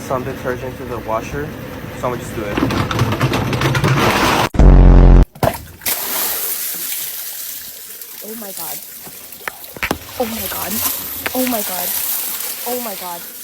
some detergent to the washer, so I'm gonna just do it. Oh my god. Oh my god. Oh my god. Oh my god.